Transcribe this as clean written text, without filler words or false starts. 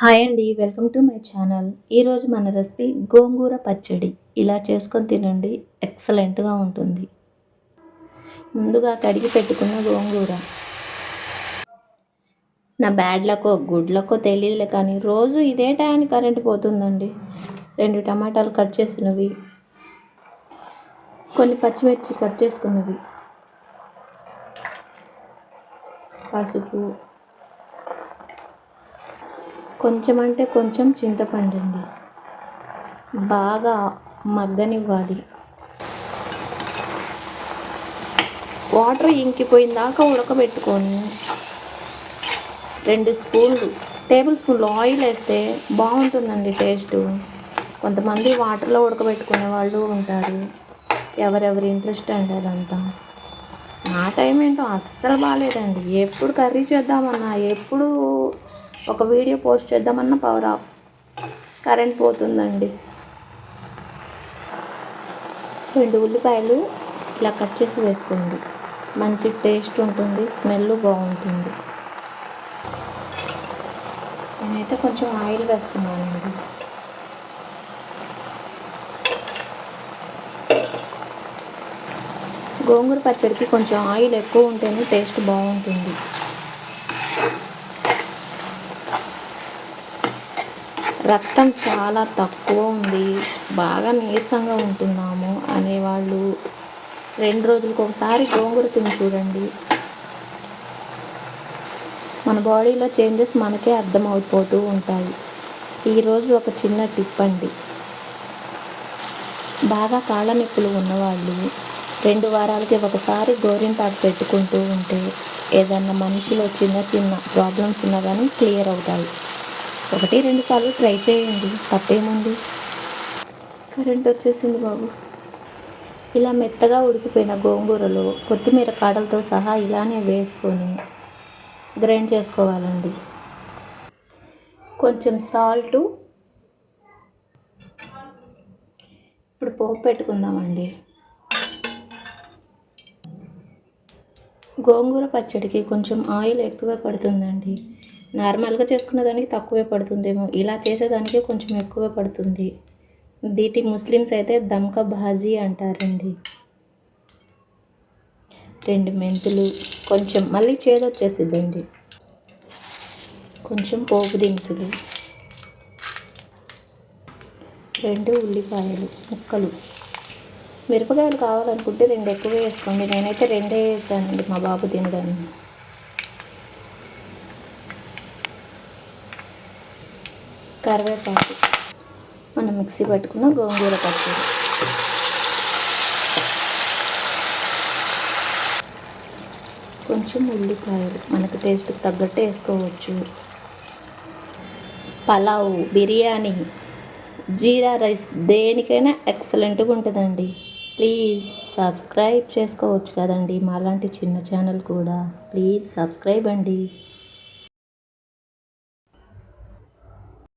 Hi అండి, welcome to my channel. ఈరోజు మన రెసిపీ గోంగూర పచ్చడి. ఇలా చేసుకొని తినండి, ఎక్సలెంట్గా ఉంటుంది. ముందుగా కడిగి పెట్టుకున్న గోంగూర. నా బ్యాడ్ లక్కో గుడ్ లక్కో తెలియదులే, కానీ రోజు ఇదే టైంకి కరెంట్ పోతుందండి. 2 టమాటాలు కట్ చేసినవి, కొన్ని పచ్చిమిర్చి కట్ చేసుకున్నవి, పసుపు, కొంచెం అంటే కొంచెం చింతపండు అండి. బాగా మగ్గనివ్వాలి. వాటర్ ఇంకిపోయిన దాకా ఉడకబెట్టుకొని 2 టేబుల్ స్పూన్లు ఆయిల్ వేస్తే బాగుంటుందండి టేస్ట్. కొంతమంది వాటర్లో ఉడకబెట్టుకునే వాళ్ళు ఉంటారు. ఎవరెవరి ఇంట్రెస్ట్ అండి అదంతా. నా టైం ఏంటో అస్సలు బాగాలేదండి. ఎప్పుడు కర్రీ చేద్దామన్నా, ఎప్పుడు ఒక వీడియో పోస్ట్ చేద్దామన్నా పవర్ ఆఫ్, కరెంట్ పోతుందండి. 2 ఉల్లిపాయలు ఇలా కట్ చేసి వేసుకోండి. మంచి టేస్ట్ ఉంటుంది, స్మెల్ బాగుంటుంది. నేనైతే కొంచెం ఆయిల్ వేస్తున్నానండి. గోంగూర పచ్చడికి కొంచెం ఆయిల్ ఎక్కువ ఉంటేనే టేస్ట్ బాగుంటుంది. రక్తం చాలా తక్కువ ఉంది, బాగా నీరసంగా ఉంటున్నాము అనేవాళ్ళు 2 రోజులకు ఒకసారి గోంగూర తిని చూడండి. మన బాడీలో చేంజెస్ మనకే అర్థమైపోతూ ఉంటాయి. ఈరోజు ఒక చిన్న టిప్ అండి. బాగా కాళ్ళ నొప్పులు ఉన్నవాళ్ళు 2 వారాలకి ఒకసారి గోరింటాకు పెట్టుకుంటూ ఉంటే ఏదన్నా మనిషిలో చిన్న చిన్న ప్రాబ్లమ్స్ ఉన్నా కానీ క్లియర్ అవుతాయి. 1-2 సార్లు ట్రై చేయండి, తప్పేముంది. కరెంట్ వచ్చేసింది బాబు. ఇలా మెత్తగా ఉడికిపోయిన గోంగూరలో కొత్తిమీర కాడలతో సహా ఇలానే వేసుకొని గ్రైండ్ చేసుకోవాలండి. కొంచెం సాల్టు. ఇప్పుడు పోపు పెట్టుకుందామండి. గోంగూర పచ్చడికి కొంచెం ఆయిల్ ఎక్కువే పడుతుందండి. నార్మల్గా చేసుకునే దానికి తక్కువే పడుతుందేమో, ఇలా చేసేదానికి కొంచెం ఎక్కువే పడుతుంది. దీటి ముస్లిమ్స్ అయితే దమ్కా భాజీ అంటారండి. 2 మెంతులు, కొంచెం మళ్ళీ చేదొచ్చేసిద్దండి. కొంచెం పోపు దినుసులు, 2 ఉల్లిపాయలు ముక్కలు. మిరపకాయలు కావాలనుకుంటే 2 ఎక్కువ వేసుకోండి. నేనైతే 2 వేసానండి మా బాబు తినడానికి. కరివేపాకు, మనం మిక్సీ పట్టుకున్న గోంగూర పచ్చడి. కొంచెం ఉల్లిపాయలు మనకు టేస్ట్కి తగ్గట్టు వేసుకోవచ్చు. పలావ్, బిర్యానీ, జీరా రైస్ దేనికైనా ఎక్సలెంట్గా ఉంటుందండి. ప్లీజ్ సబ్స్క్రైబ్ చేసుకోవచ్చు కదండి, మాలాంటి చిన్న ఛానల్ కూడా. ప్లీజ్ సబ్స్క్రైబ్ అండి.